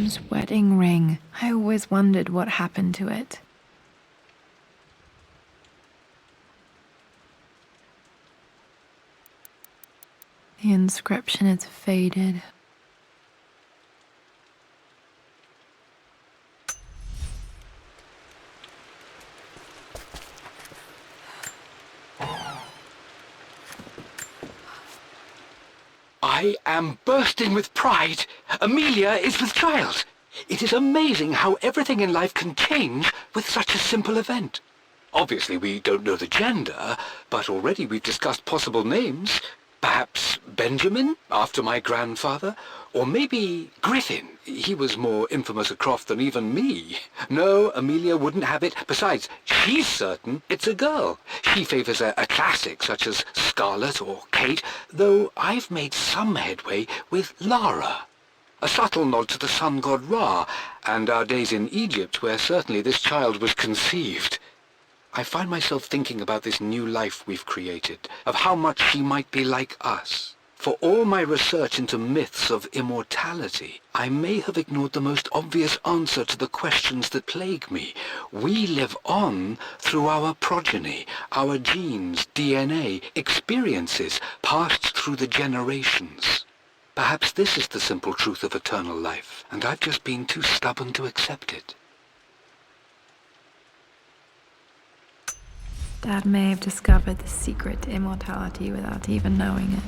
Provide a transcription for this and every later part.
Mum's wedding ring. I always wondered what happened to it. The inscription is faded. I am bursting with pride. Amelia is with child. It is amazing how everything in life can change with such a simple event. Obviously, we don't know the gender, but already we've discussed possible names. Perhaps Benjamin, after my grandfather, or maybe Griffin. He was more infamous a Croft than even me. No, Amelia wouldn't have it. Besides, she's certain it's a girl. She favours a classic such as Scarlet or Kate, though I've made some headway with Lara. A subtle nod to the sun god Ra, and our days in Egypt, where certainly this child was conceived. I find myself thinking about this new life we've created, of how much she might be like us. For all my research into myths of immortality, I may have ignored the most obvious answer to the questions that plague me. We live on through our progeny, our genes, DNA, experiences, passed through the generations. Perhaps this is the simple truth of eternal life, and I've just been too stubborn to accept it. Dad may have discovered the secret to immortality without even knowing it.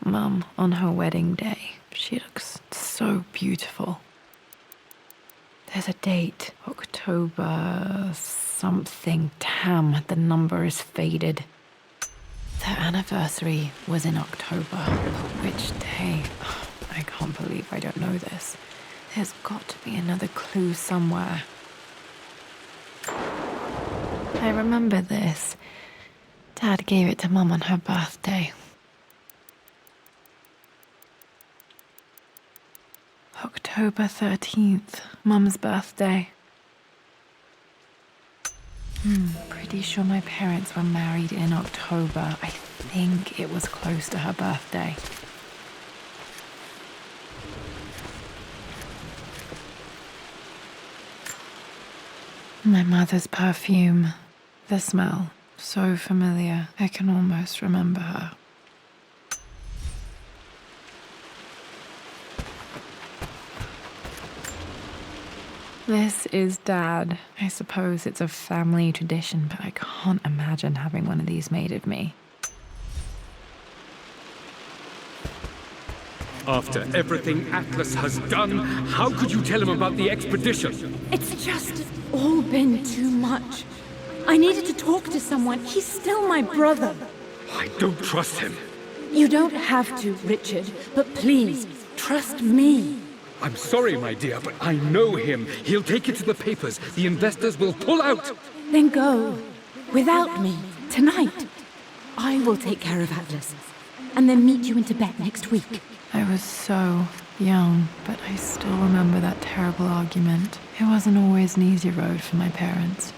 Mum, on her wedding day, she looks so beautiful. There's a date, October something. Damn, the number is faded. Their anniversary was in October, but which day? I can't believe I don't know this. There's got to be another clue somewhere. I remember this. Dad gave it to Mum on her birthday. October 13th, Mum's birthday. Pretty sure my parents were married in October. I think it was close to her birthday. My mother's perfume. The smell. So familiar. I can almost remember her. This is Dad. I suppose it's a family tradition, but I can't imagine having one of these made of me. After everything Atlas has done, how could you tell him about the expedition? It's just all been too much. I needed to talk to someone. He's still my brother. I don't trust him. You don't have to, Richard, but please, trust me. I'm sorry, my dear, but I know him. He'll take it to the papers. The investors will pull out. Then go. Without me. Tonight. I will take care of Atlas. And then meet you in Tibet next week. I was so young, but I still remember that terrible argument. It wasn't always an easy road for my parents.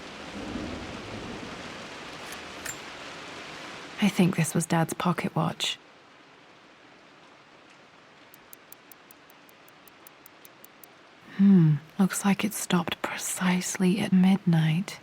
I think this was Dad's pocket watch. Looks like it stopped precisely at midnight.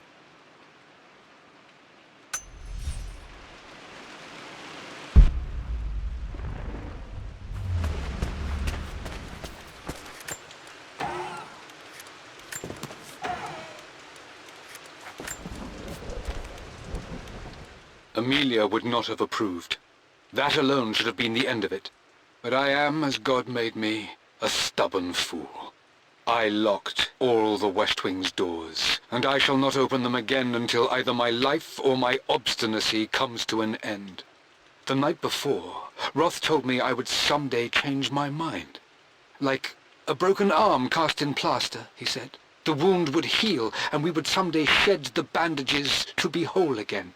Amelia would not have approved. That alone should have been the end of it. But I am, as God made me, a stubborn fool. I locked all the West Wing's doors, and I shall not open them again until either my life or my obstinacy comes to an end. The night before, Roth told me I would someday change my mind. Like a broken arm cast in plaster, he said. The wound would heal, and we would someday shed the bandages to be whole again.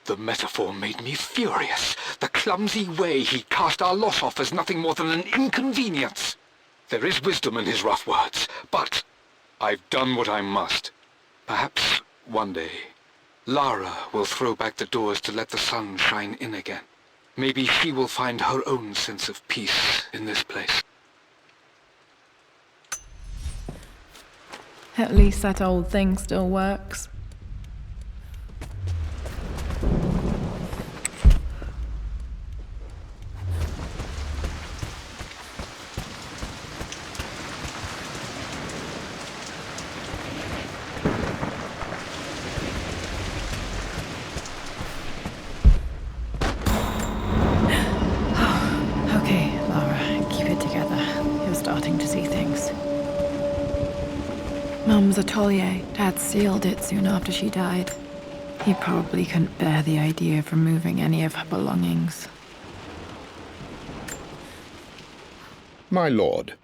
The metaphor made me furious. The clumsy way he cast our loss off as nothing more than an inconvenience. There is wisdom in his rough words, but I've done what I must. Perhaps one day, Lara will throw back the doors to let the sun shine in again. Maybe she will find her own sense of peace in this place. At least that old thing still works. Okay, Lara, keep it together. You're starting to see things. Mum's atelier. Dad sealed it soon after she died. He probably couldn't bear the idea of removing any of her belongings. My lord,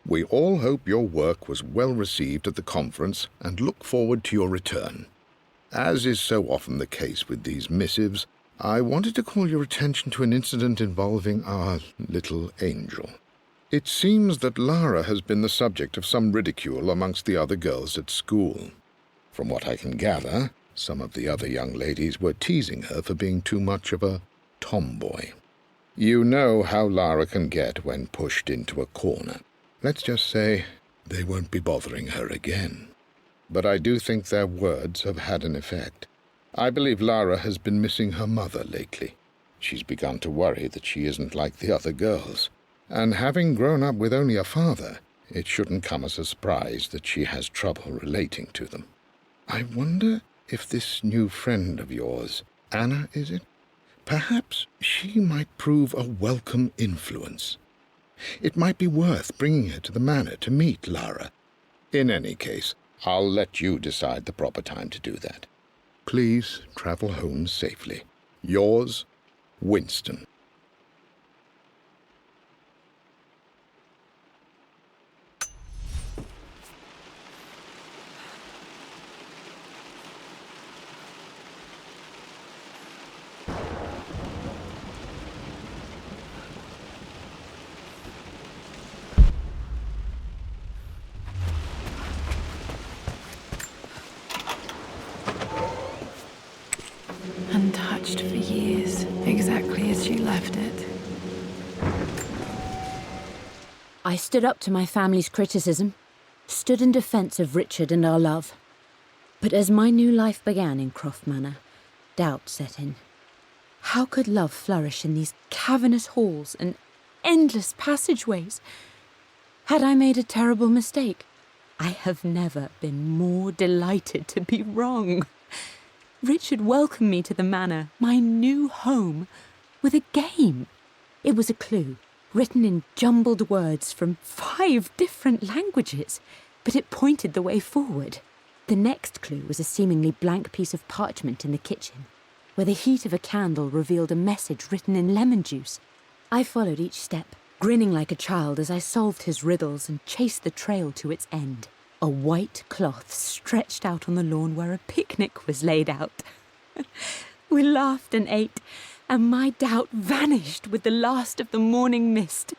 we all hope your work was well received at the conference and look forward to your return. As is so often the case with these missives, I wanted to call your attention to an incident involving our little angel. It seems that Lara has been the subject of some ridicule amongst the other girls at school. From what I can gather, some of the other young ladies were teasing her for being too much of a tomboy. You know how Lara can get when pushed into a corner. Let's just say they won't be bothering her again. But I do think their words have had an effect. I believe Lara has been missing her mother lately. She's begun to worry that she isn't like the other girls. And having grown up with only a father, it shouldn't come as a surprise that she has trouble relating to them. I wonder if this new friend of yours, Anna, is it? Perhaps she might prove a welcome influence. It might be worth bringing her to the manor to meet Lara. In any case, I'll let you decide the proper time to do that. Please travel home safely. Yours, Winston. Untouched for years, exactly as she left it. I stood up to my family's criticism, stood in defense of Richard and our love. But as my new life began in Croft Manor, doubt set in. How could love flourish in these cavernous halls and endless passageways? Had I made a terrible mistake? I have never been more delighted to be wrong. Richard welcomed me to the manor, my new home, with a game. It was a clue, written in jumbled words from 5 different languages, but it pointed the way forward. The next clue was a seemingly blank piece of parchment in the kitchen, where the heat of a candle revealed a message written in lemon juice. I followed each step, grinning like a child as I solved his riddles and chased the trail to its end. A white cloth stretched out on the lawn where a picnic was laid out. We laughed and ate, and my doubt vanished with the last of the morning mist.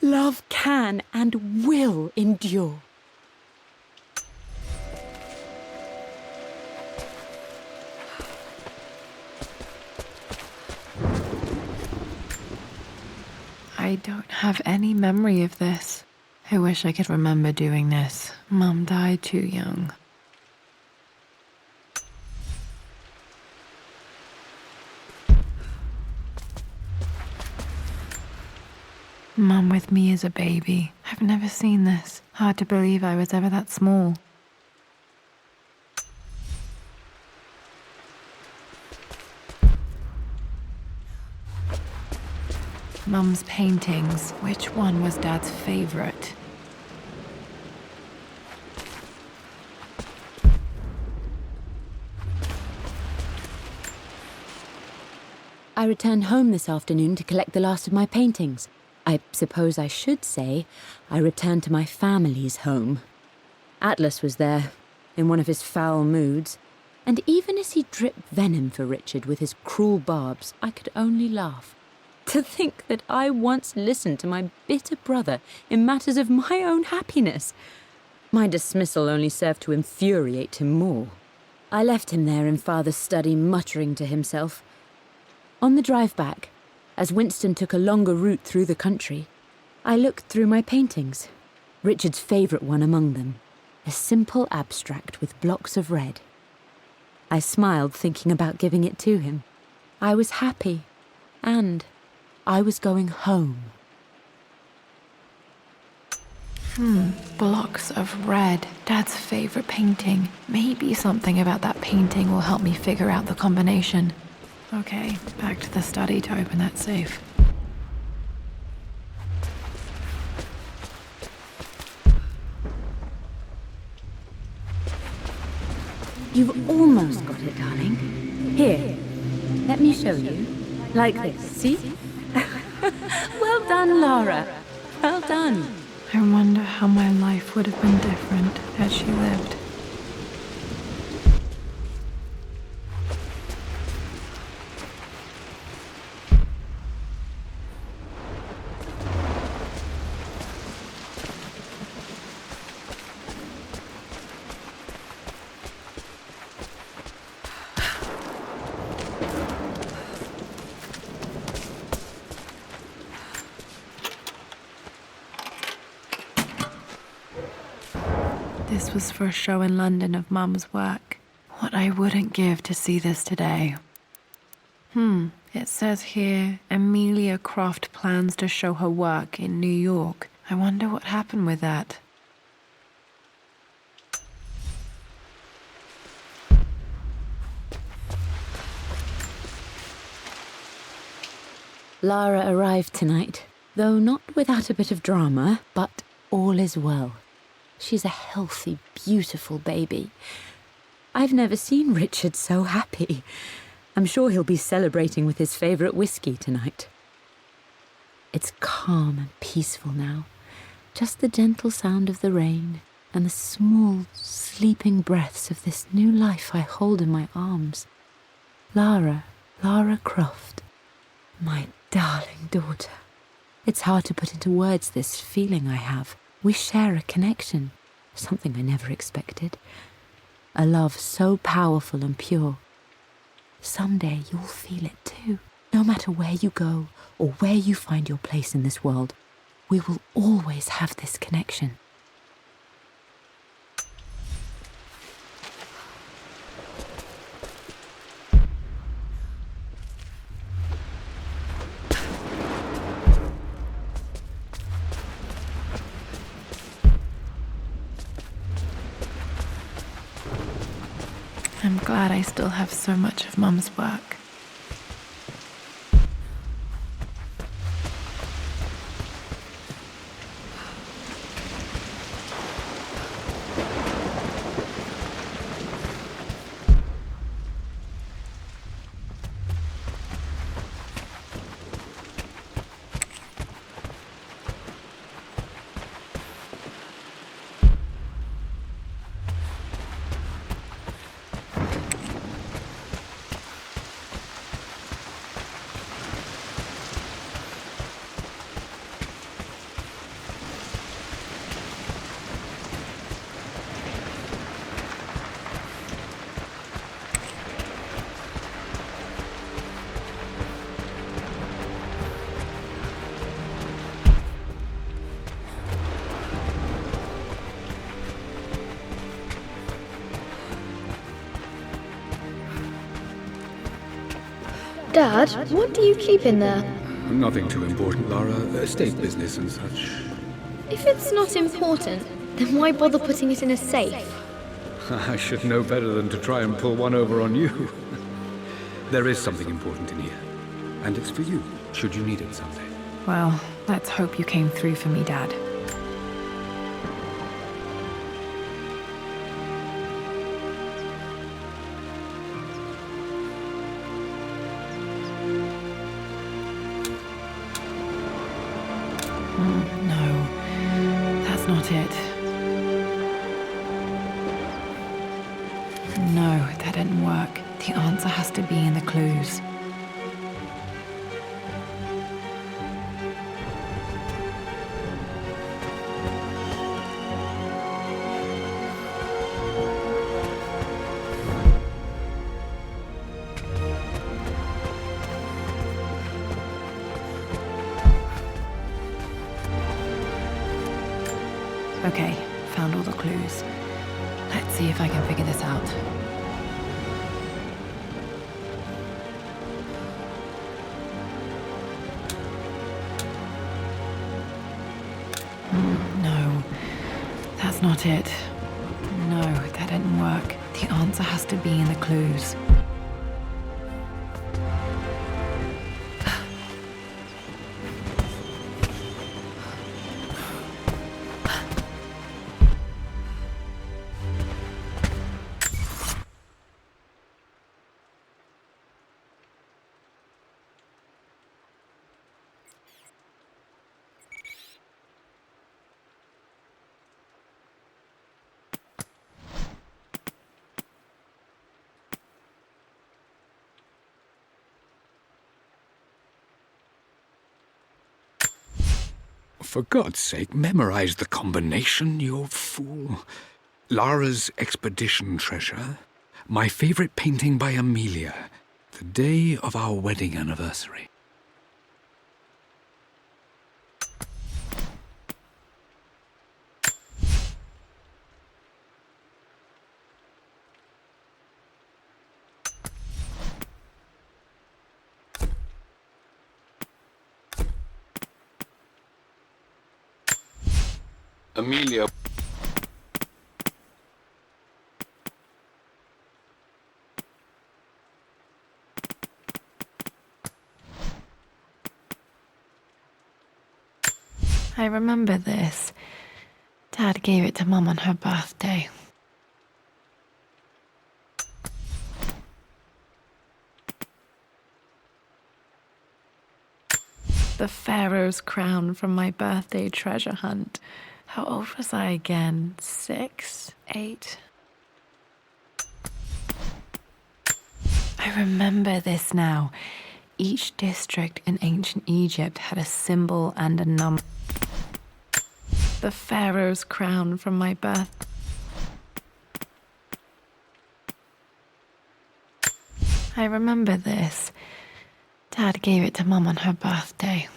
Love can and will endure. I don't have any memory of this. I wish I could remember doing this. Mum died too young. Mum with me as a baby. I've never seen this. Hard to believe I was ever that small. Mum's paintings. Which one was Dad's favorite? I returned home this afternoon to collect the last of my paintings. I suppose I should say I returned to my family's home. Atlas was there, in one of his foul moods, and even as he dripped venom for Richard with his cruel barbs, I could only laugh. To think that I once listened to my bitter brother in matters of my own happiness. My dismissal only served to infuriate him more. I left him there in Father's study, muttering to himself. On the drive back, As Winston took a longer route through the country, I looked through my paintings, Richard's favourite one among them, a simple abstract with blocks of red. I smiled, thinking about giving it to him. I was happy, and I was going home. Blocks of red. Dad's favourite painting. Maybe something about that painting will help me figure out the combination. Okay, back to the study to open that safe. You've almost got it, darling. Here, let me show you. Like this, see? Well done, Lara. Well done. I wonder how my life would have been different had she lived. This was for a show in London of Mum's work. What I wouldn't give to see this today. It says here, Amelia Croft plans to show her work in New York. I wonder what happened with that. Lara arrived tonight, though not without a bit of drama, but all is well. She's a healthy, beautiful baby. I've never seen Richard so happy. I'm sure he'll be celebrating with his favourite whiskey tonight. It's calm and peaceful now. Just the gentle sound of the rain and the small, sleeping breaths of this new life I hold in my arms. Lara Croft, my darling daughter. It's hard to put into words this feeling I have. We share a connection, something I never expected. A love so powerful and pure. Someday you'll feel it too. No matter where you go or where you find your place in this world, we will always have this connection. I'm glad I still have so much of Mum's work. Dad, what do you keep in there? Nothing too important, Lara. Estate business and such. If it's not important, then why bother putting it in a safe? I should know better than to try and pull one over on you. There is something important in here. And it's for you, should you need it someday. Well, let's hope you came through for me, Dad. No, that's not it. No, that didn't work. The answer has to be in the clues. Okay, found all the clues. Let's see if I can figure this out. No, that's not it. No, that didn't work. The answer has to be in the clues. For God's sake, memorize the combination, you fool. Lara's expedition treasure, my favorite painting by Amelia, the day of our wedding anniversary. Amelia. I remember this. Dad gave it to Mum on her birthday. The Pharaoh's crown from my birthday treasure hunt. How old was I again? 6? 8? I remember this now. Each district in ancient Egypt had a symbol and a number. The Pharaoh's crown from my birth. I remember this. Dad gave it to Mum on her birthday.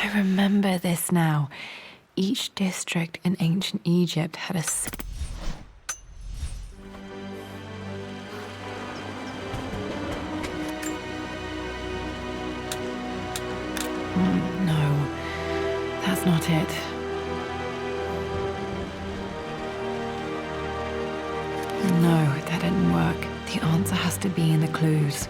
I remember this now. Each district in ancient Egypt had a... No, that's not it. No, that didn't work. The answer has to be in the clues.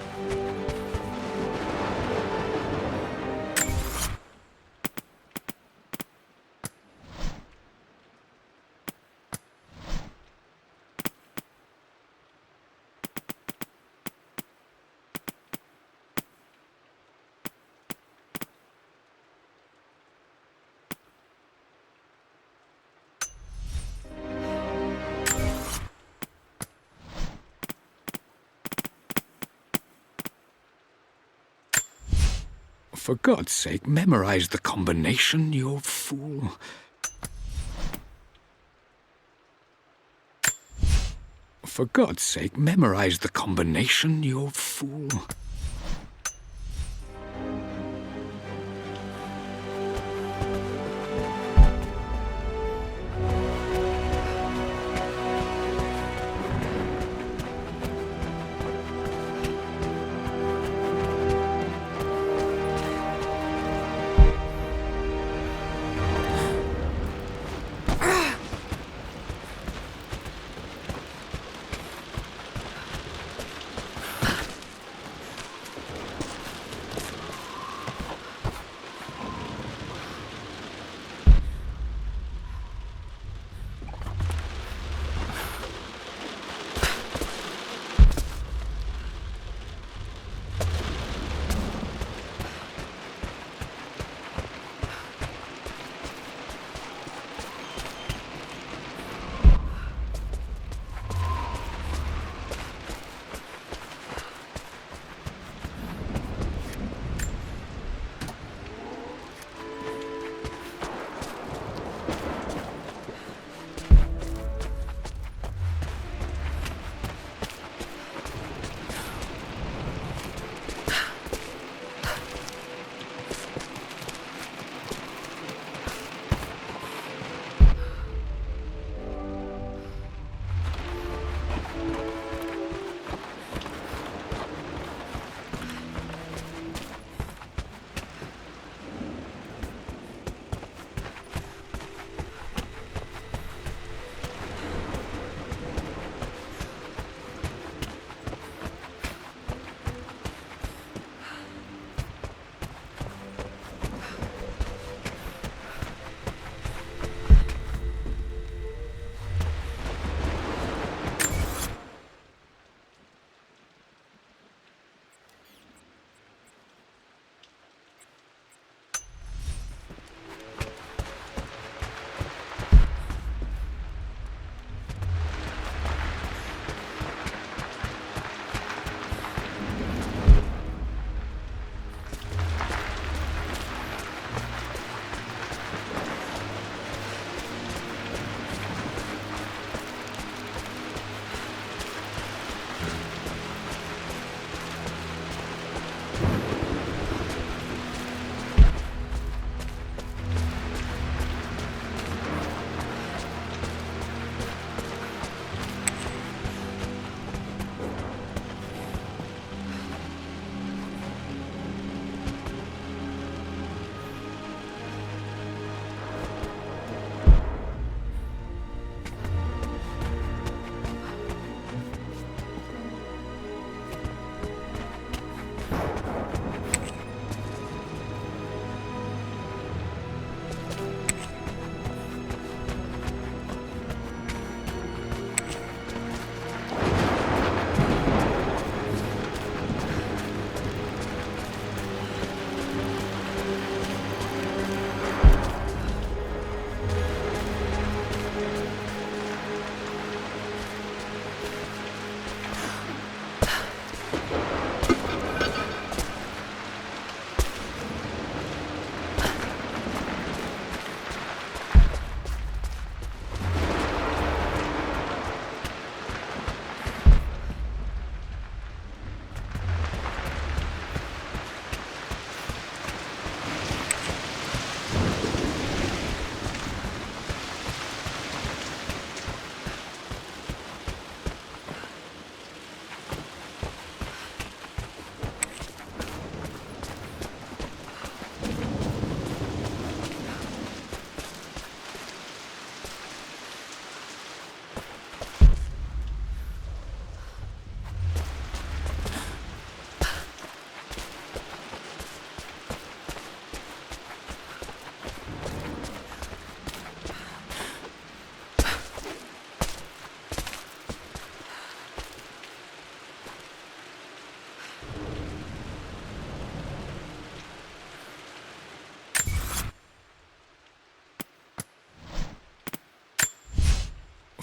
For God's sake, memorize the combination, you fool. For God's sake, memorize the combination, you fool.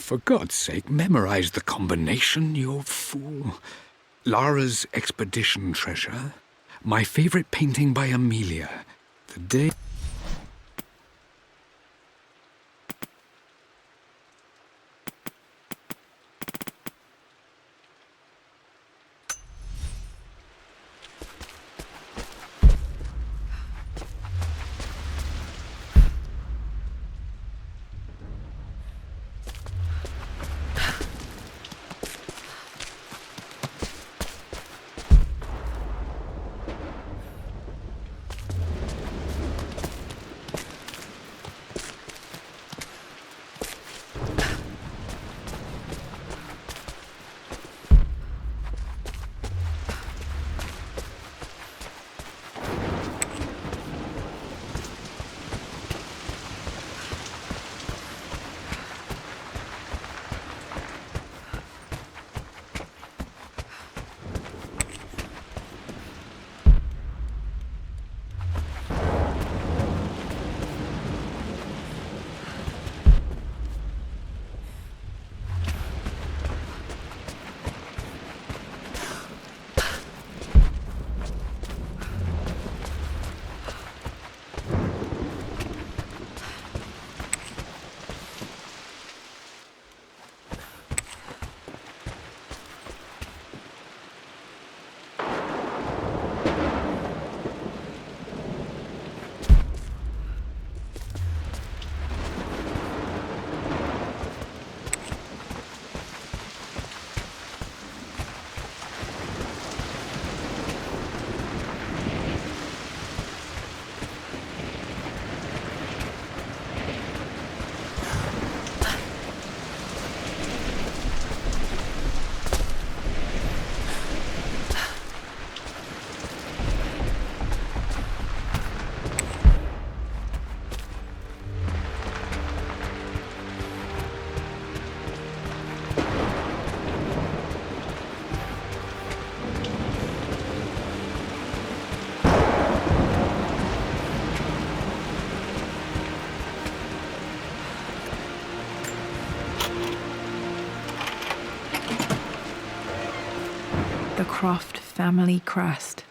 for God's sake, memorize the combination, you fool. Lara's expedition treasure. My favorite painting by Amelia. The day... The Croft family crest.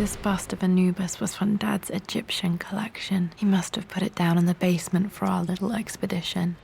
This bust of Anubis was from Dad's Egyptian collection. He must have put it down in the basement for our little expedition.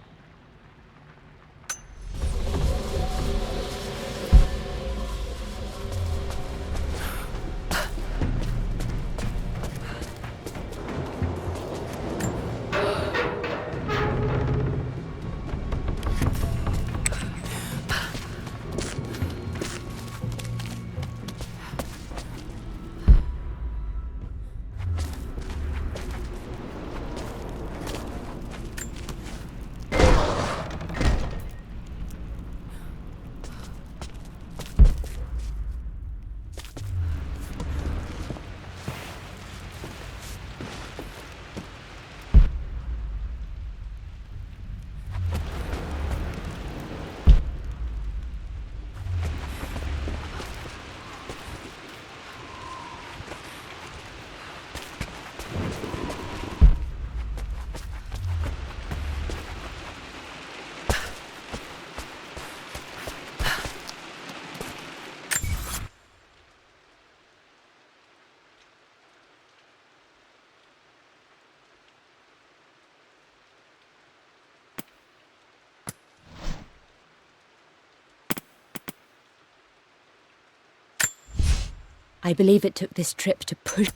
I believe it took this trip to push.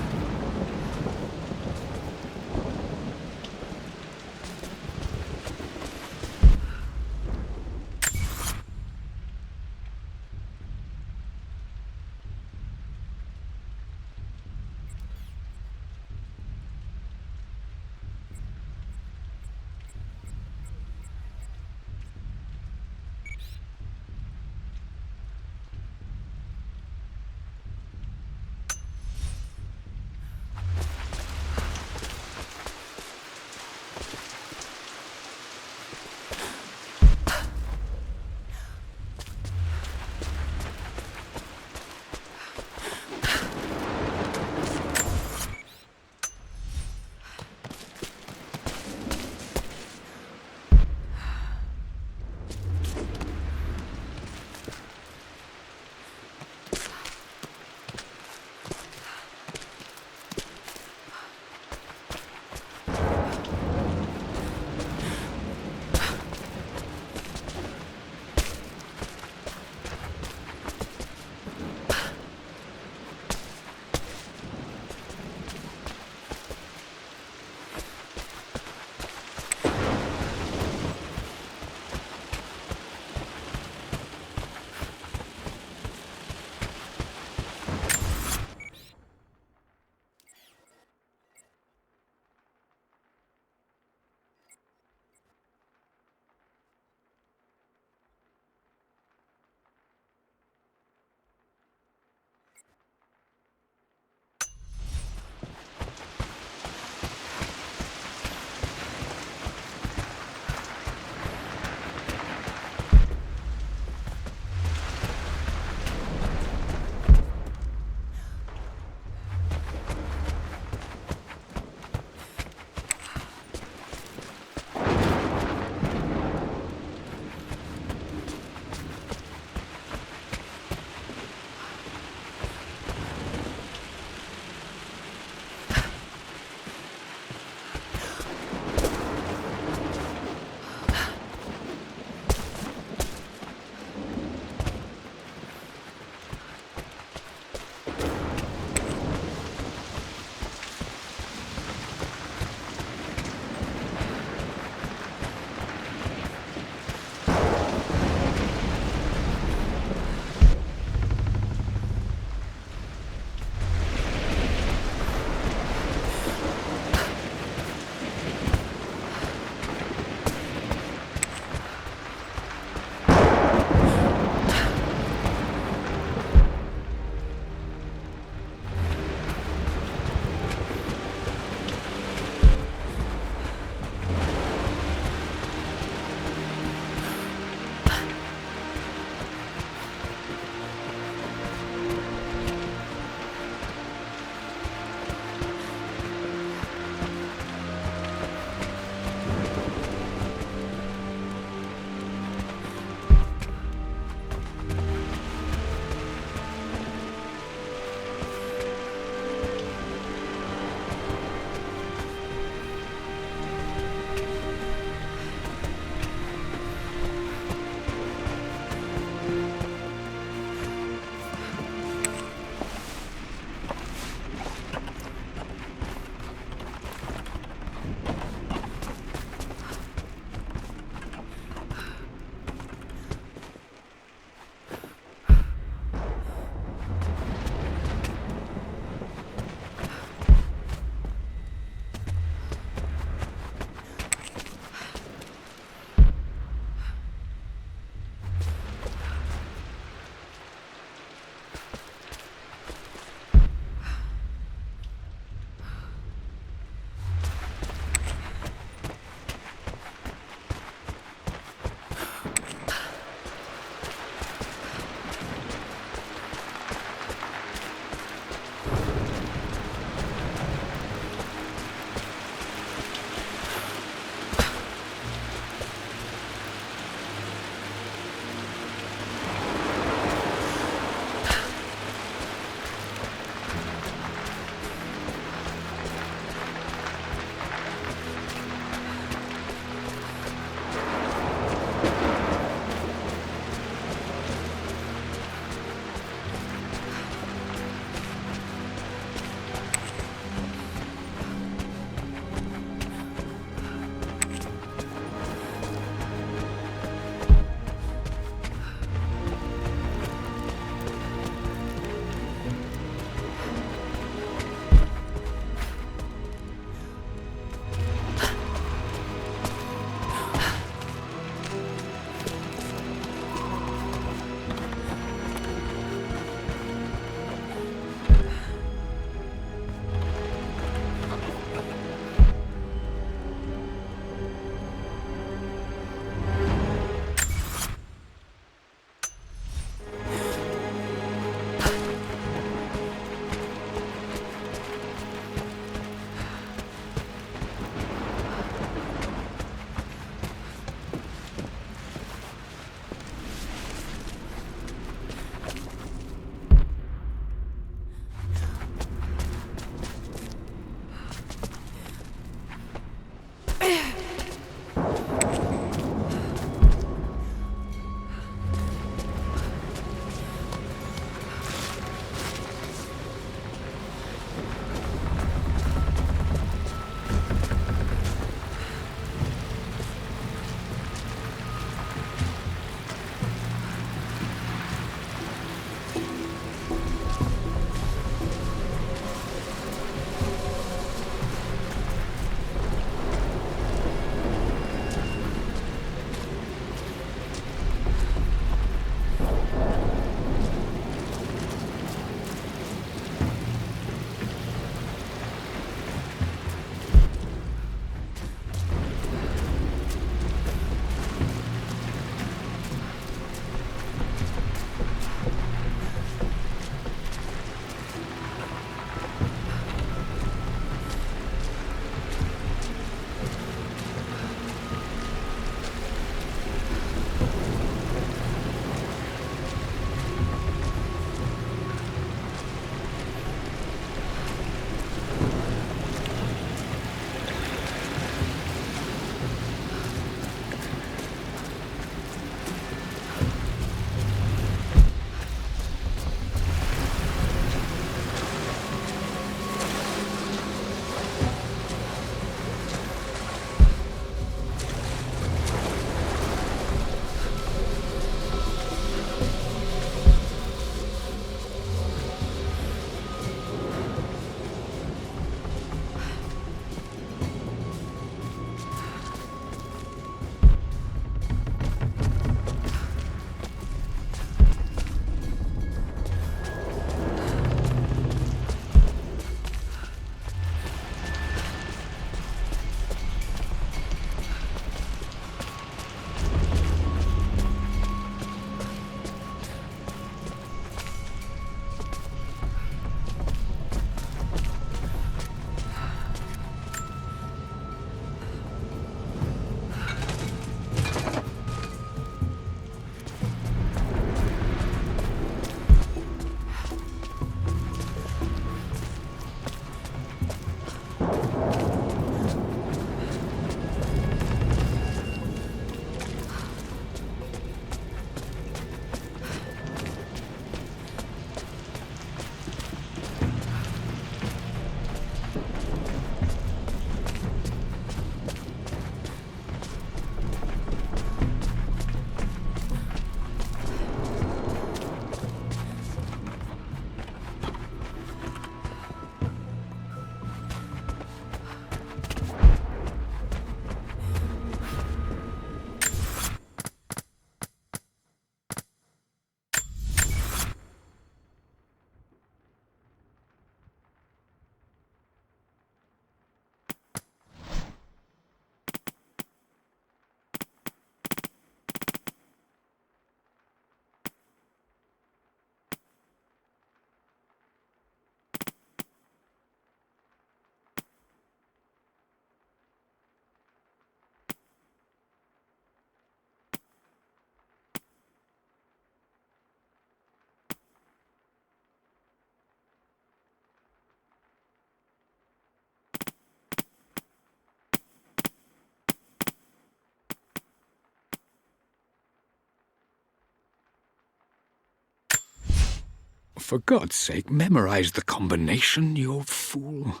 for God's sake, memorize the combination, you fool.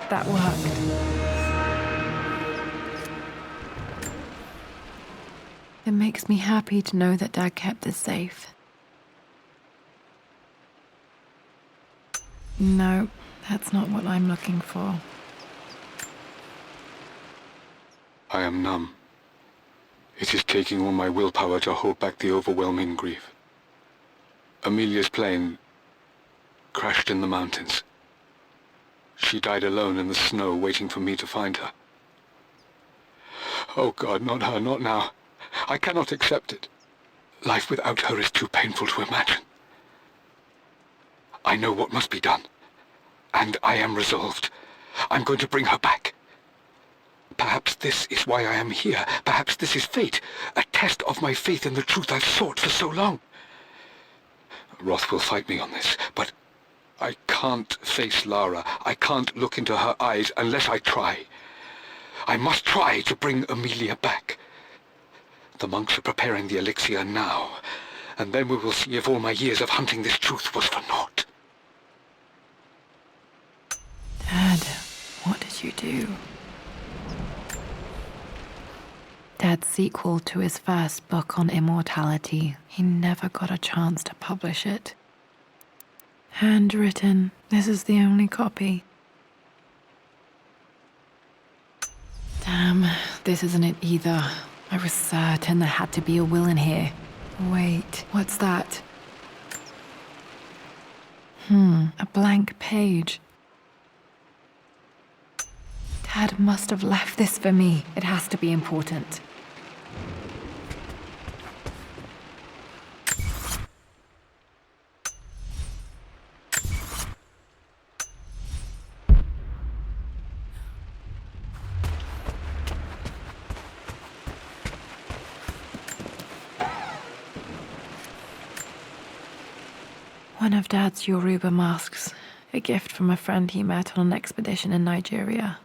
That worked. It makes me happy to know that Dad kept this safe. No, that's not what I'm looking for. I am numb. It is taking all my willpower to hold back the overwhelming grief. Amelia's plane crashed in the mountains. She died alone in the snow, waiting for me to find her. Oh God, not her, not now. I cannot accept it. Life without her is too painful to imagine. I know what must be done, and I am resolved. I'm going to bring her back. Perhaps this is why I am here. Perhaps this is fate, a test of my faith in the truth I've sought for so long. Roth will fight me on this, but I can't face Lara. I can't look into her eyes unless I try. I must try to bring Amelia back. The monks are preparing the elixir now, and then we will see if all my years of hunting this truth was for naught. Dad, what did you do? Dad's sequel to his first book on immortality, he never got a chance to publish it. Handwritten. This is the only copy. Damn, this isn't it either. I was certain there had to be a will in here. Wait, what's that? A blank page. Dad must have left this for me. It has to be important. One of Dad's Yoruba masks, a gift from a friend he met on an expedition in Nigeria.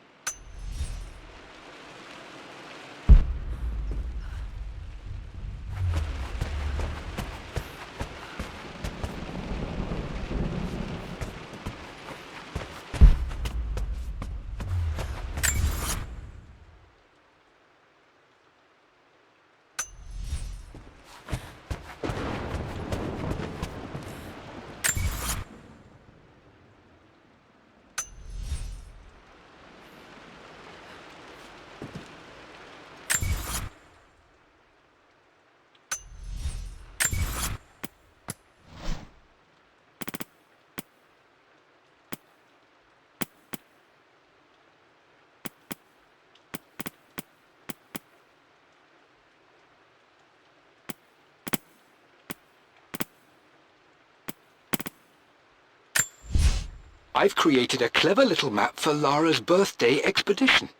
I've created a clever little map for Lara's birthday expedition.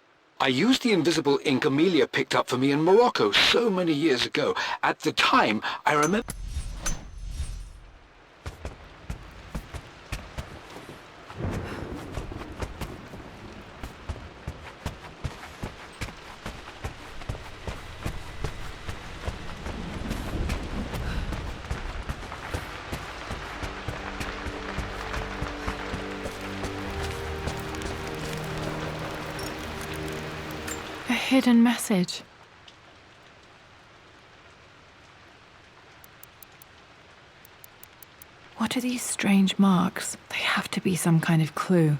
I used the invisible ink Amelia picked up for me in Morocco so many years ago. At the time, I remember... A hidden message. What are these strange marks? They have to be some kind of clue.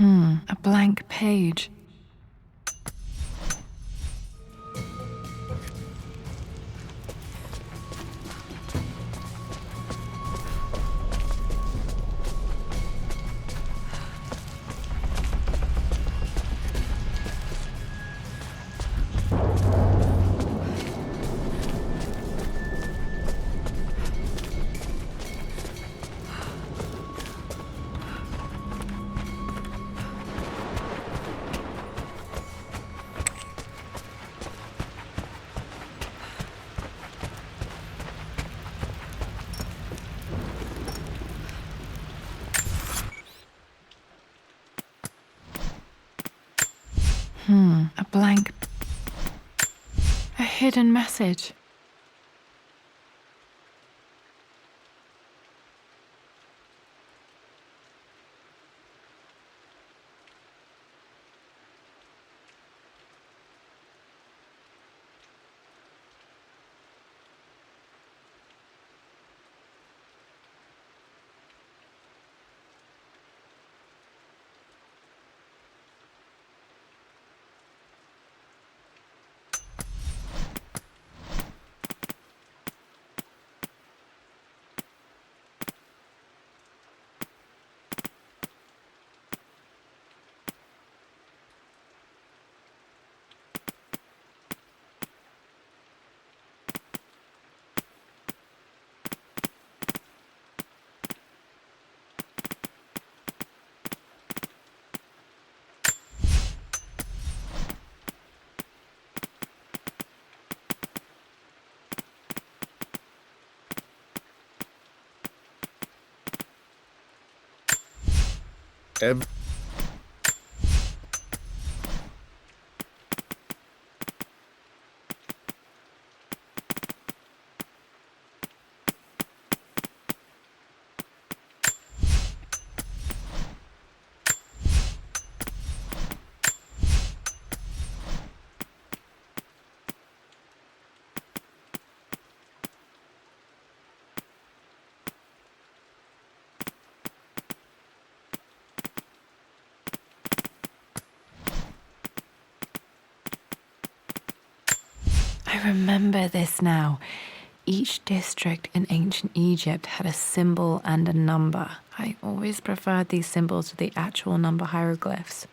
A blank page. A blank. A hidden message. Ev- I remember this now. Each district in ancient Egypt had a symbol and a number. I always preferred these symbols to the actual number hieroglyphs.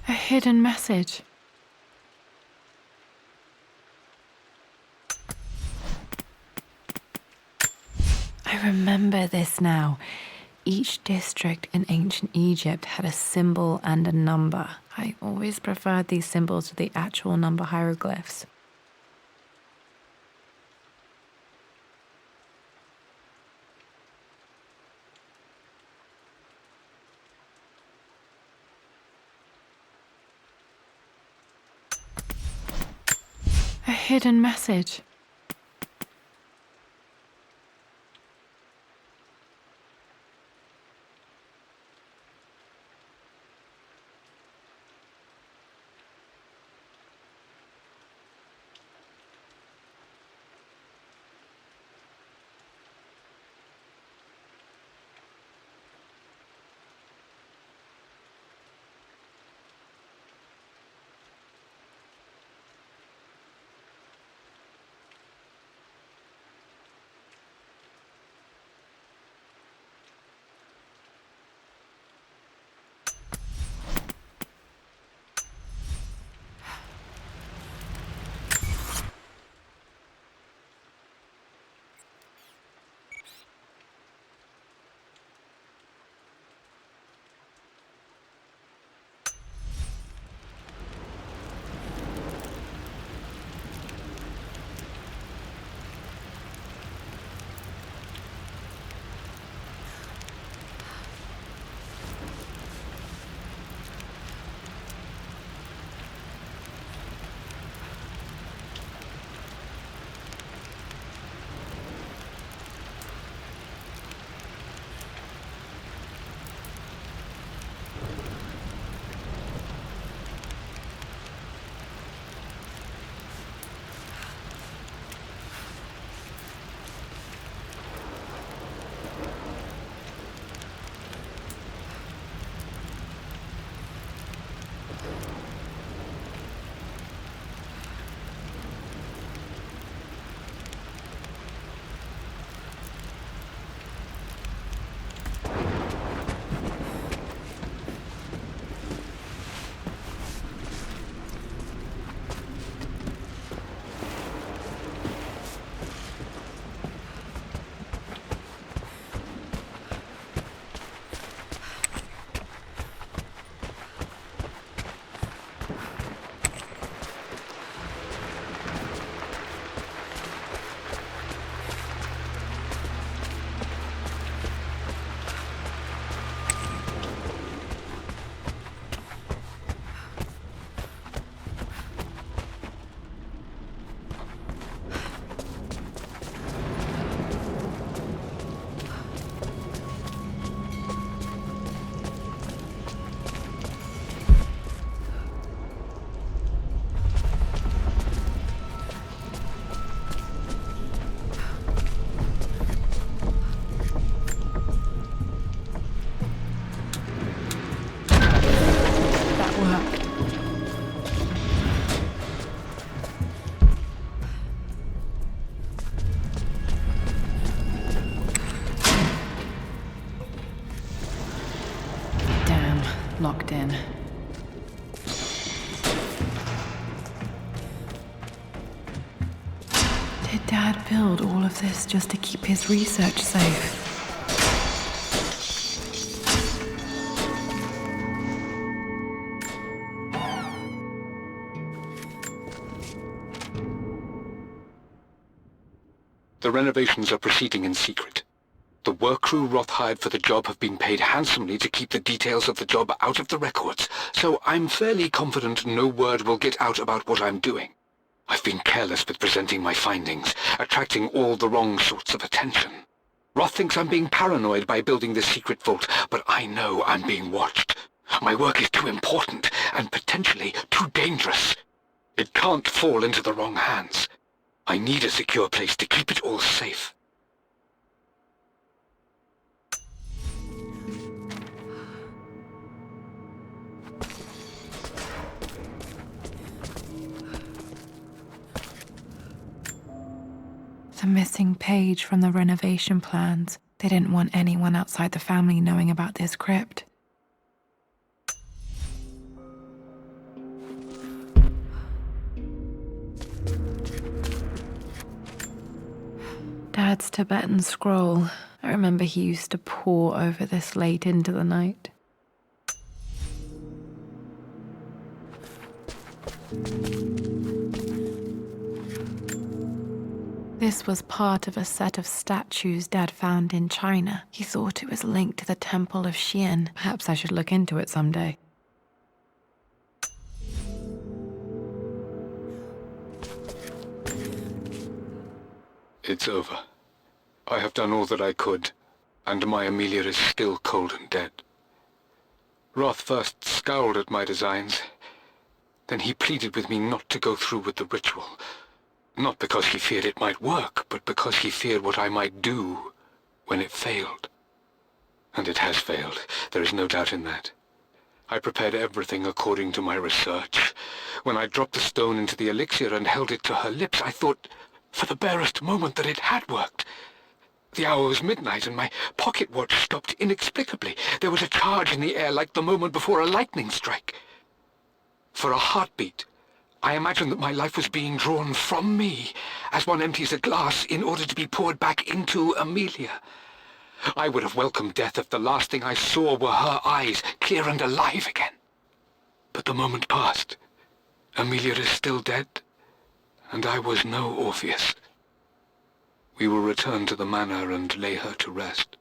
A hidden message. I remember this now. Each district in ancient Egypt had a symbol and a number. I always preferred these symbols to the actual number hieroglyphs. A hidden message. locked in. Did Dad build all of this just to keep his research safe? The renovations are proceeding in secret. The work crew Roth hired for the job have been paid handsomely to keep the details of the job out of the records, so I'm fairly confident no word will get out about what I'm doing. I've been careless with presenting my findings, attracting all the wrong sorts of attention. Roth thinks I'm being paranoid by building this secret vault, but I know I'm being watched. My work is too important and potentially too dangerous. It can't fall into the wrong hands. I need a secure place to keep it all safe. The missing page from the renovation plans. They didn't want anyone outside the family knowing about this crypt. Dad's Tibetan scroll. I remember he used to pore over this late into the night. This was part of a set of statues Dad found in China. He thought it was linked to the Temple of Xian. Perhaps I should look into it someday. It's over. I have done all that I could, and my Amelia is still cold and dead. Roth first scowled at my designs. Then he pleaded with me not to go through with the ritual. Not because he feared it might work, but because he feared what I might do when it failed. And it has failed. There is no doubt in that. I prepared everything according to my research. When I dropped the stone into the elixir and held it to her lips, I thought for the barest moment that it had worked. The hour was midnight and my pocket watch stopped inexplicably. There was a charge in the air like the moment before a lightning strike. For a heartbeat, I imagined that my life was being drawn from me as one empties a glass in order to be poured back into Amelia. I would have welcomed death if the last thing I saw were her eyes, clear and alive again. But the moment passed. Amelia is still dead, and I was no Orpheus. We will return to the manor and lay her to rest.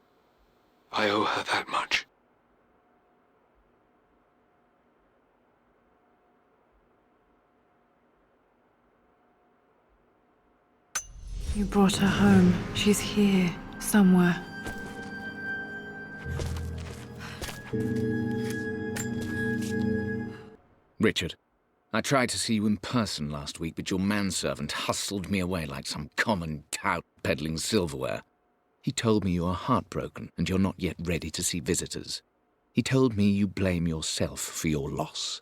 I owe her that much. You brought her home. She's here, somewhere. Richard, I tried to see you in person last week, but your manservant hustled me away like some common tout peddling silverware. He told me you are heartbroken and you're not yet ready to see visitors. He told me you blame yourself for your loss.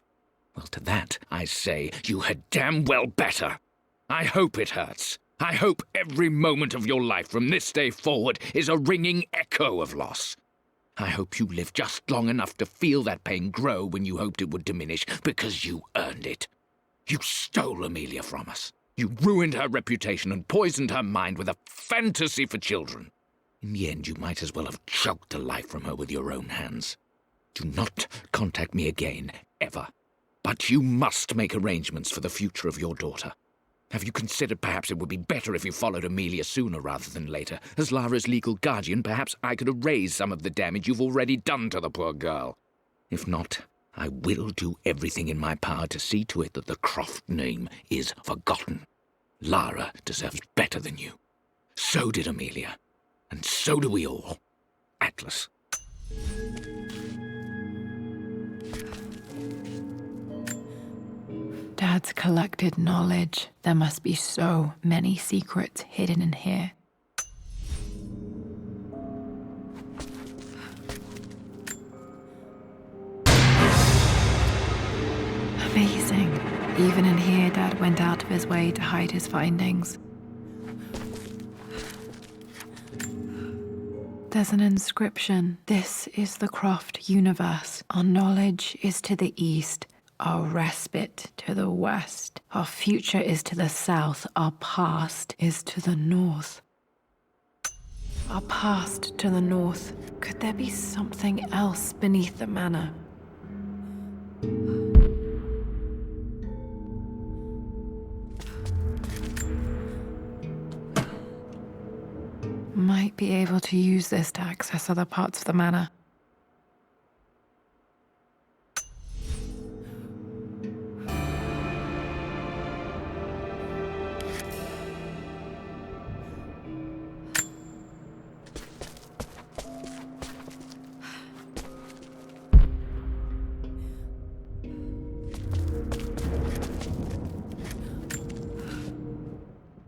Well, to that I say you had damn well better. I hope it hurts. I hope every moment of your life from this day forward is a ringing echo of loss. I hope you live just long enough to feel that pain grow when you hoped it would diminish, because you earned it. You stole Amelia from us. You ruined her reputation and poisoned her mind with a fantasy for children. In the end, you might as well have choked the life from her with your own hands. Do not contact me again, ever. But you must make arrangements for the future of your daughter. Have you considered perhaps it would be better if you followed Amelia sooner rather than later? As Lara's legal guardian, perhaps I could erase some of the damage you've already done to the poor girl. If not, I will do everything in my power to see to it that the Croft name is forgotten. Lara deserves better than you. So did Amelia. And so do we all. Atlas. Dad's collected knowledge. There must be so many secrets hidden in here. Amazing. Even in here, Dad went out of his way to hide his findings. There's an inscription. This is the Croft universe. Our knowledge is to the east, our respite to the west. Our future is to the south, our past is to the north. Our past to the north. Could there be something else beneath the manor? Might be able to use this to access other parts of the manor.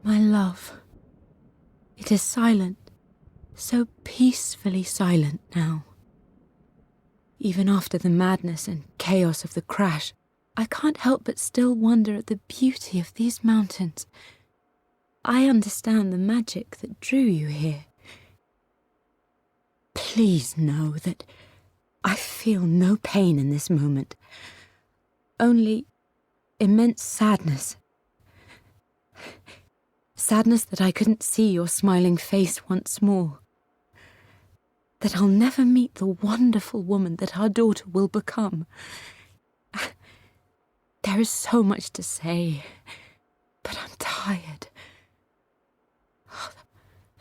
My love, it is silent, so peacefully silent now. Even after the madness and chaos of the crash, I can't help but still wonder at the beauty of these mountains. I understand the magic that drew you here. Please know that I feel no pain in this moment, only immense sadness. Sadness that I couldn't see your smiling face once more. That I'll never meet the wonderful woman that our daughter will become. There is so much to say, but I'm tired.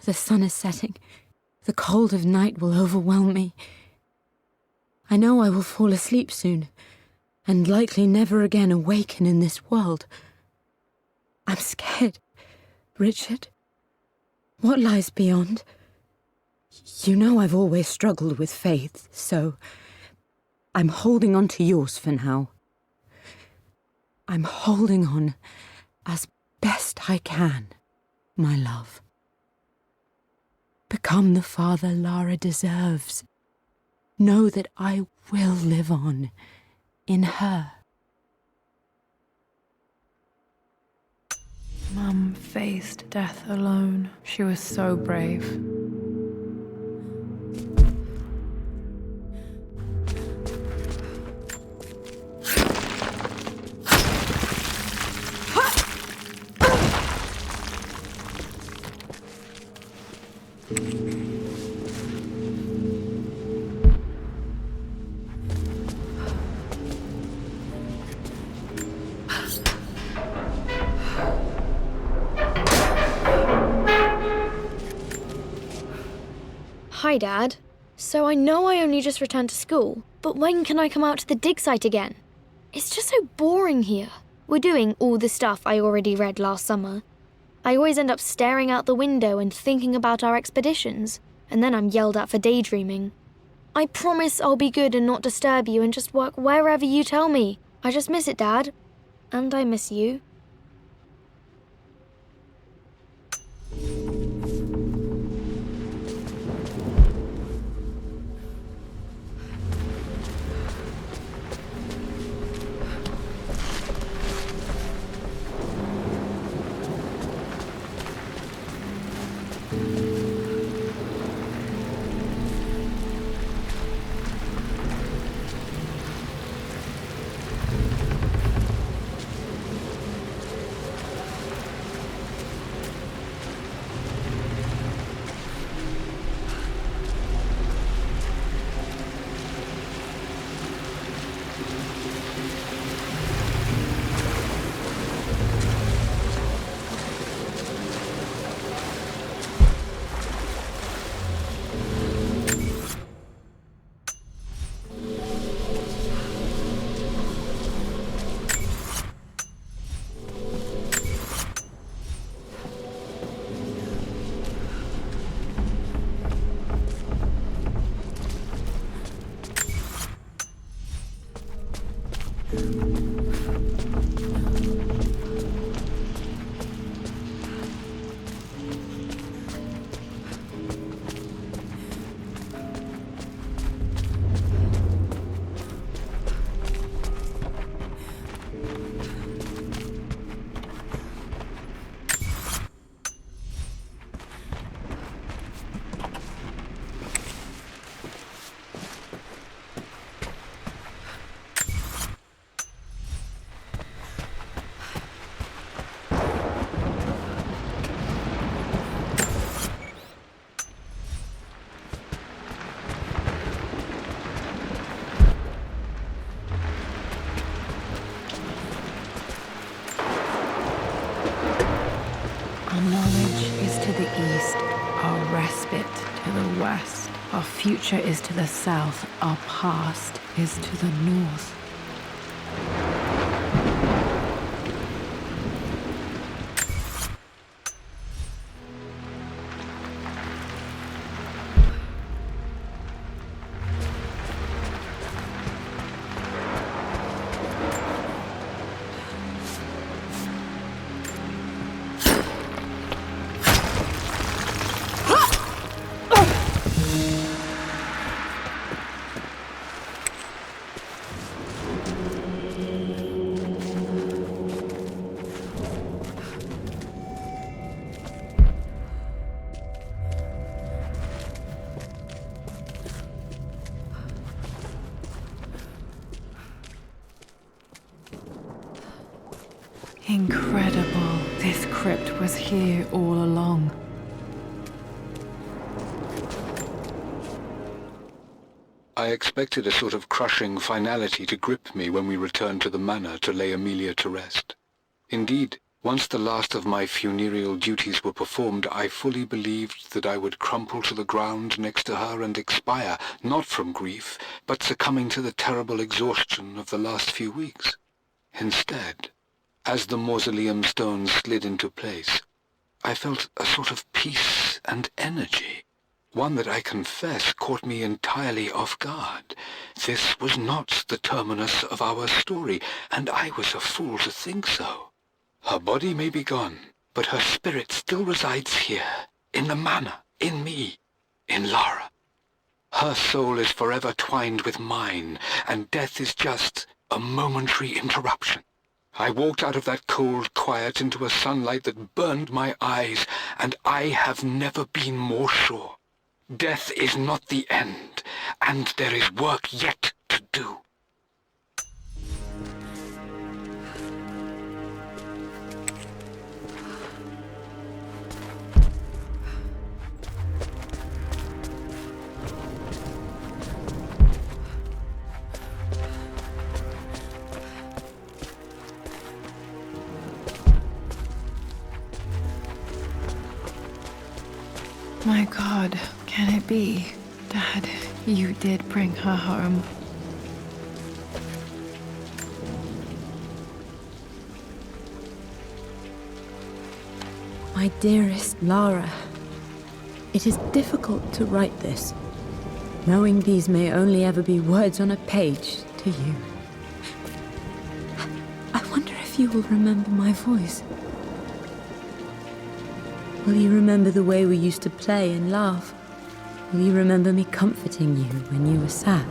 The sun is setting. The cold of night will overwhelm me. I know I will fall asleep soon, and likely never again awaken in this world. I'm scared. Richard, what lies beyond? You know I've always struggled with faith, so I'm holding on to yours for now. I'm holding on as best I can, my love. Become the father Lara deserves. Know that I will live on in her. Mum faced death alone. She was so brave. Hi, Dad. So I know I only just returned to school, but when can I come out to the dig site again? It's just so boring here. We're doing all the stuff I already read last summer. I always end up staring out the window and thinking about our expeditions, and then I'm yelled at for daydreaming. I promise I'll be good and not disturb you and just work wherever you tell me. I just miss it, Dad. And I miss you. west. Our future is to the south. Our past is to the north. Incredible. This crypt was here all along. I expected a sort of crushing finality to grip me when we returned to the manor to lay Amelia to rest. Indeed, once the last of my funereal duties were performed, I fully believed that I would crumple to the ground next to her and expire, not from grief, but succumbing to the terrible exhaustion of the last few weeks. Instead, as the mausoleum stones slid into place, I felt a sort of peace and energy, one that I confess caught me entirely off guard. This was not the terminus of our story, and I was a fool to think so. Her body may be gone, but her spirit still resides here, in the manor, in me, in Lara. Her soul is forever twined with mine, and death is just a momentary interruption. I walked out of that cold quiet into a sunlight that burned my eyes, and I have never been more sure. Death is not the end, and there is work yet to do. My God, can it be? Dad, you did bring her home. My dearest Lara, it is difficult to write this, knowing these may only ever be words on a page to you. I wonder if you will remember my voice. Will you remember the way we used to play and laugh? Will you remember me comforting you when you were sad?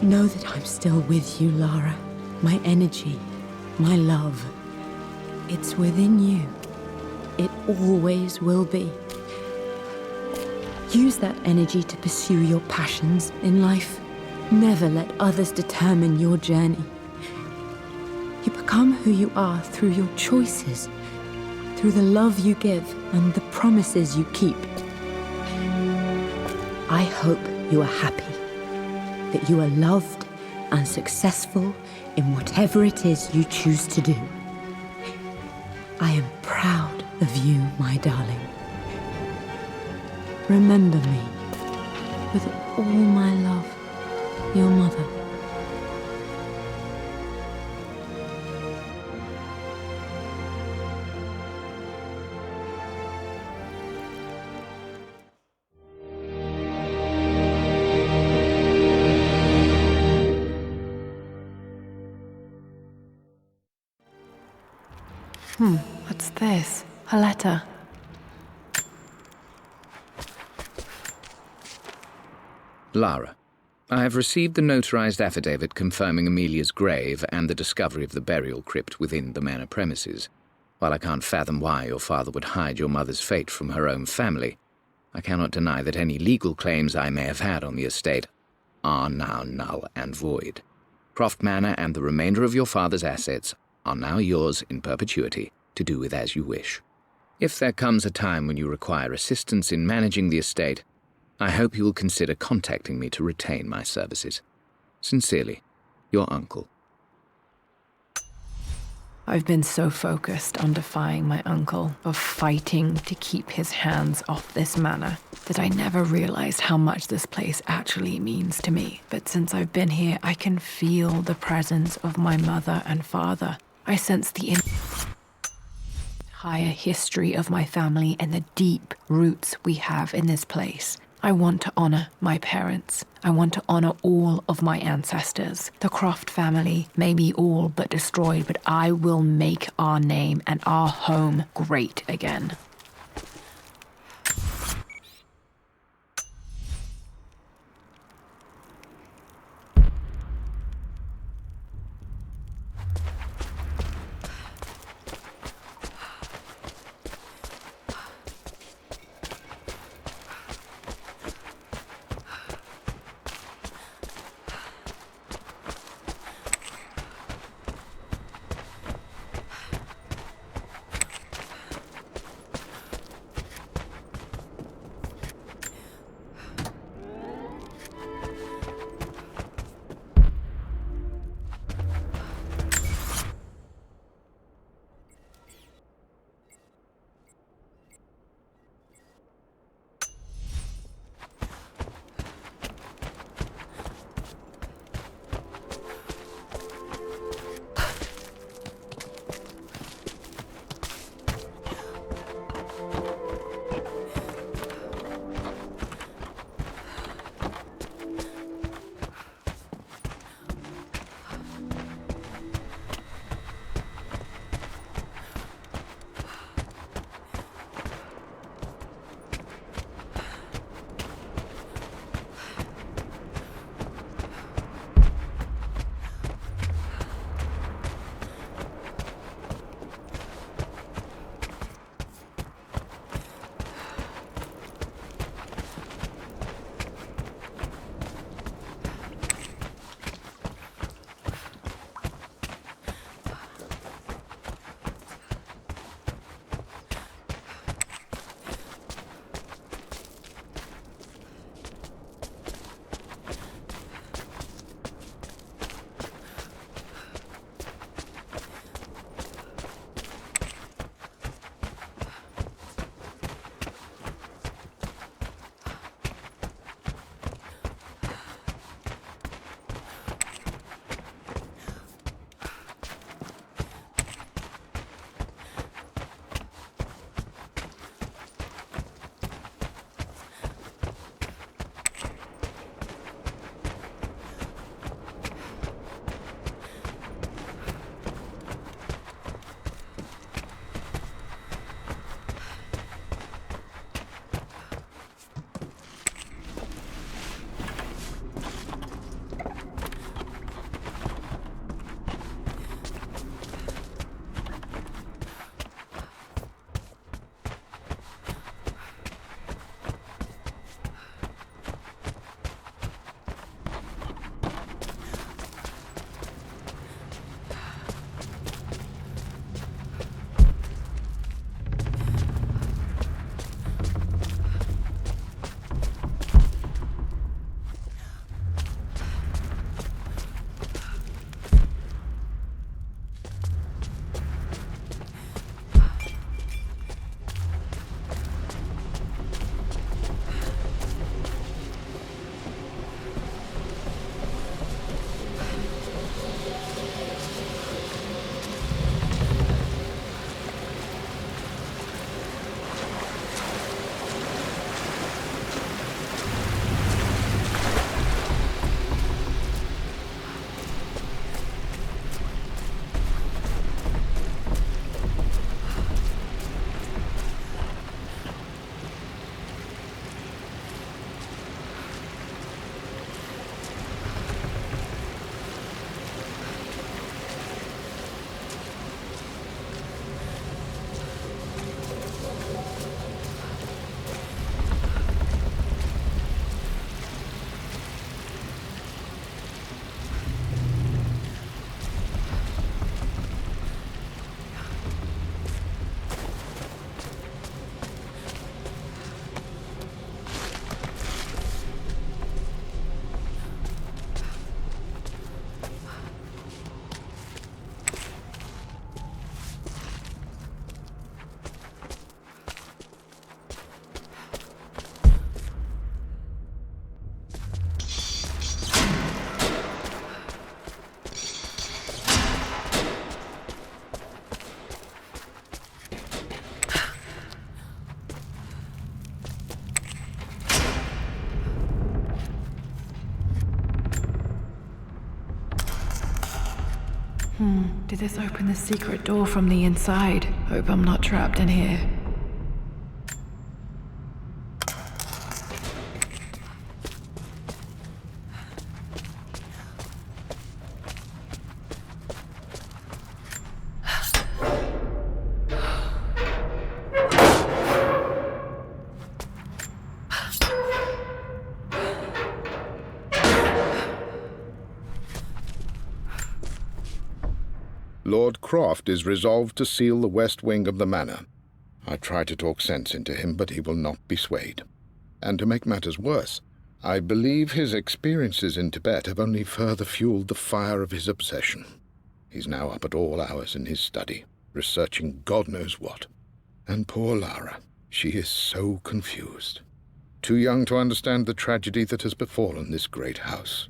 Know that I'm still with you, Lara. My energy, my love. It's within you. It always will be. Use that energy to pursue your passions in life. Never let others determine your journey. You become who you are through your choices, through the love you give and the promises you keep. I hope you are happy, that you are loved and successful in whatever it is you choose to do. I am proud of you, my darling. Remember me, with all my love, your mother. What's this? A letter. Lara, I have received the notarized affidavit confirming Amelia's grave and the discovery of the burial crypt within the manor premises. While I can't fathom why your father would hide your mother's fate from her own family, I cannot deny that any legal claims I may have had on the estate are now null and void. Croft Manor and the remainder of your father's assets are now yours in perpetuity to do with as you wish. If there comes a time when you require assistance in managing the estate, I hope you will consider contacting me to retain my services. Sincerely, your uncle. I've been so focused on defying my uncle, of fighting to keep his hands off this manor, that I never realized how much this place actually means to me. But since I've been here, I can feel the presence of my mother and father. I sense the entire history of my family and the deep roots we have in this place. I want to honor my parents. I want to honor all of my ancestors. The Croft family may be all but destroyed, but I will make our name and our home great again. Did this open the secret door from the inside? Hope I'm not trapped in here. Lord Croft is resolved to seal the west wing of the manor. I try to talk sense into him, but he will not be swayed. And to make matters worse, I believe his experiences in Tibet have only further fueled the fire of his obsession. He's now up at all hours in his study, researching God knows what. And poor Lara, she is so confused. Too young to understand the tragedy that has befallen this great house.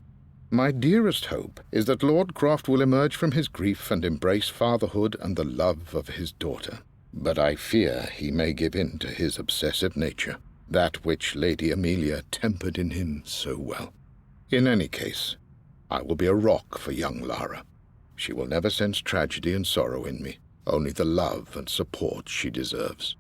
My dearest hope is that Lord Croft will emerge from his grief and embrace fatherhood and the love of his daughter. But I fear he may give in to his obsessive nature, that which Lady Amelia tempered in him so well. In any case, I will be a rock for young Lara. She will never sense tragedy and sorrow in me, only the love and support she deserves.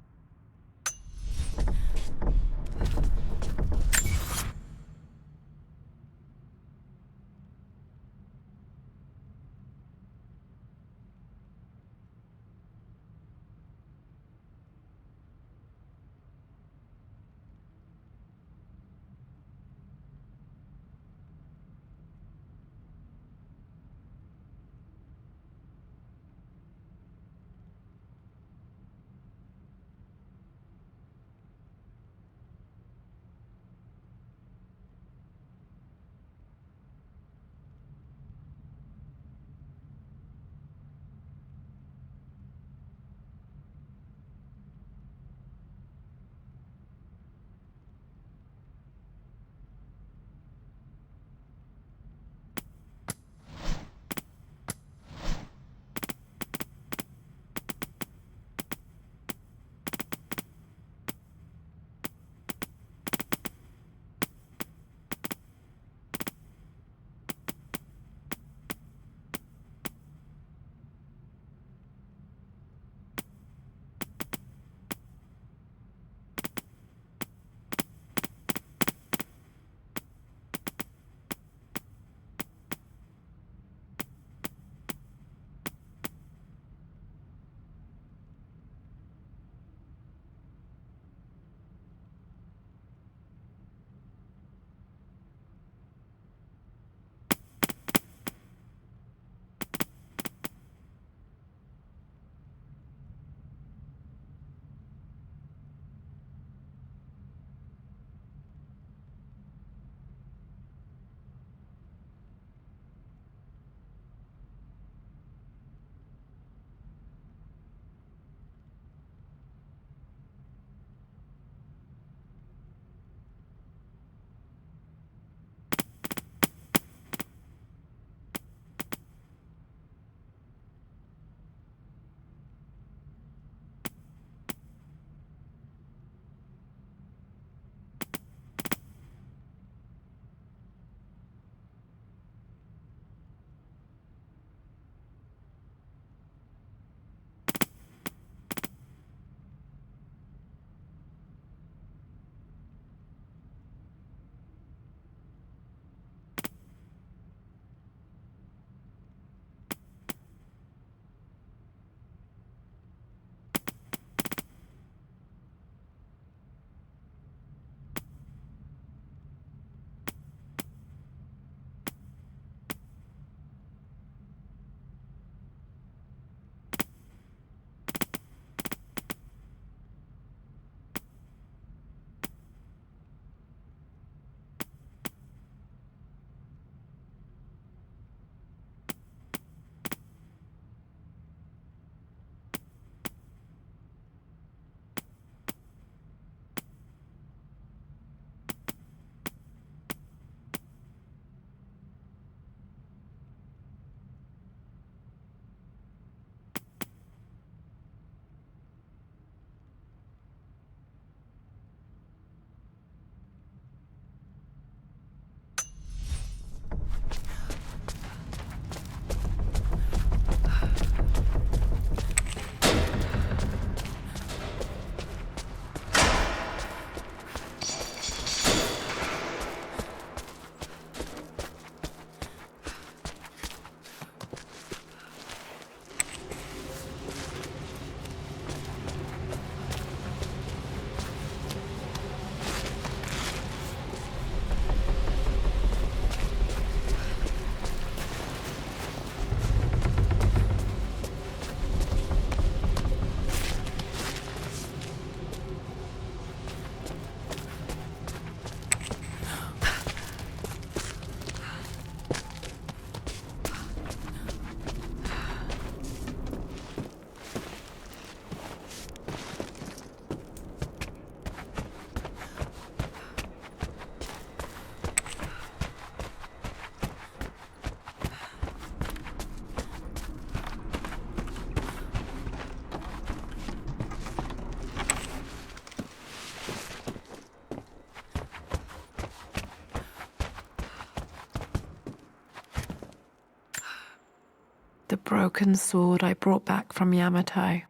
The broken sword I brought back from Yamato.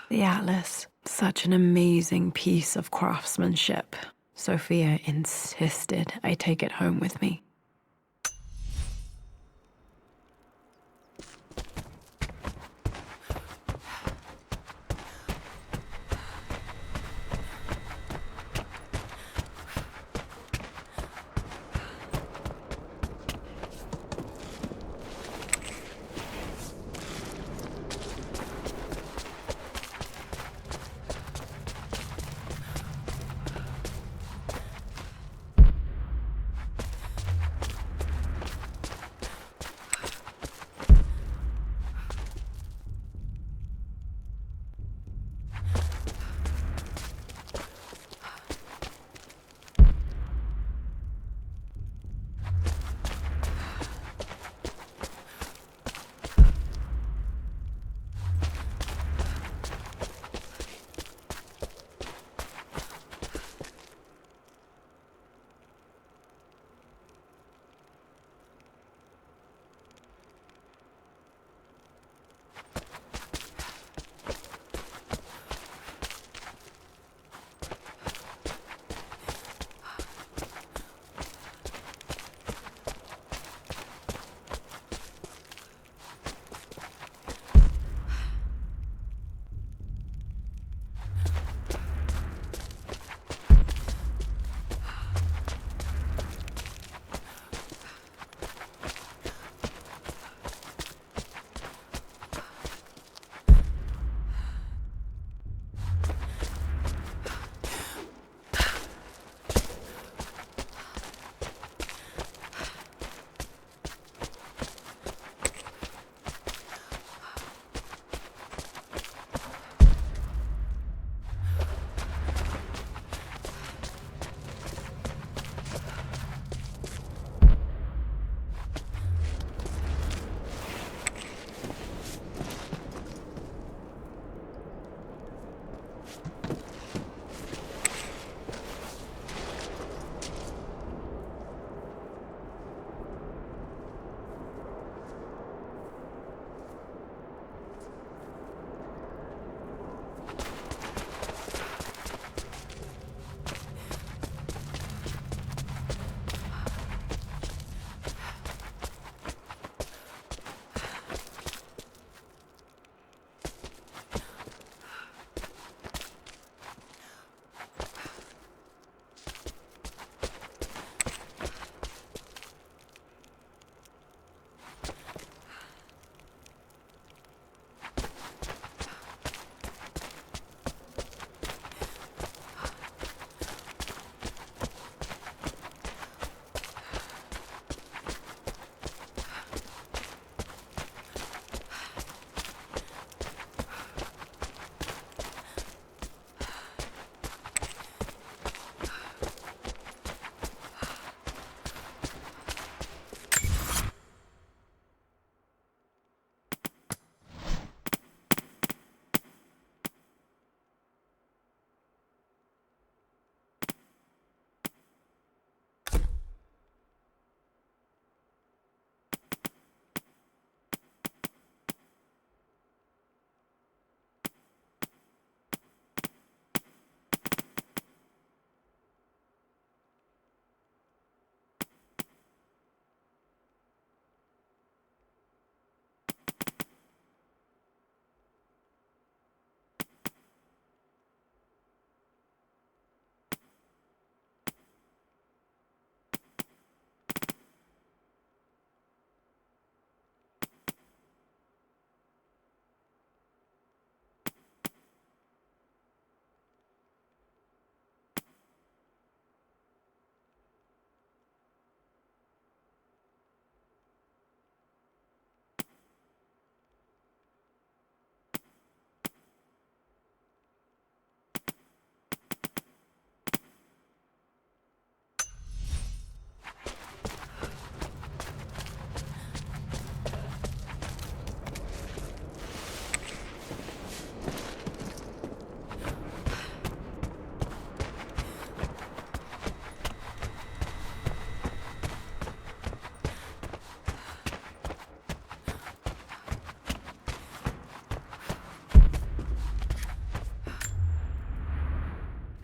The atlas, such an amazing piece of craftsmanship. Sophia insisted I take it home with me.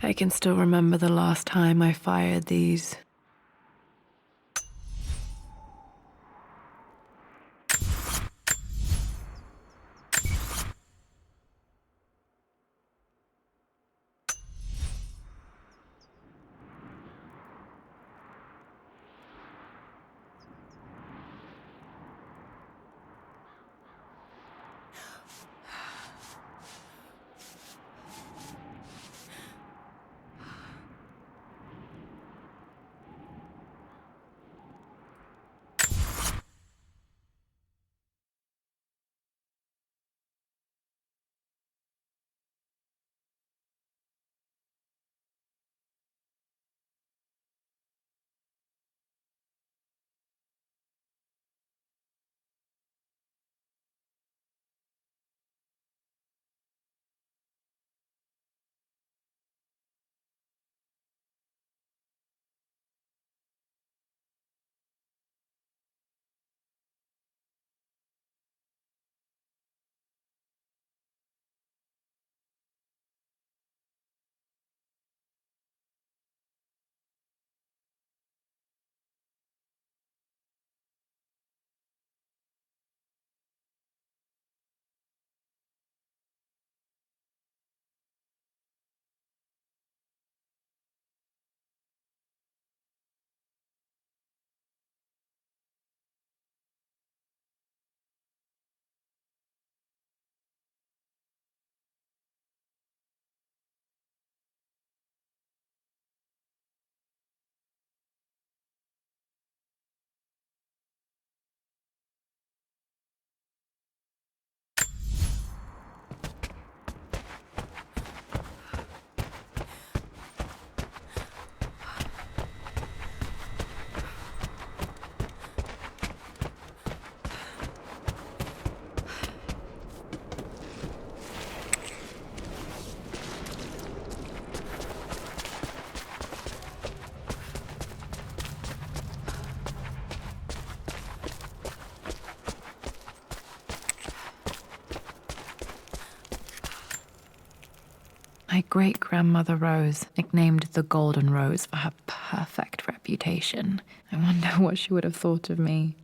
I can still remember the last time I fired these. My great-grandmother Rose, nicknamed the Golden Rose for her perfect reputation. I wonder what she would have thought of me.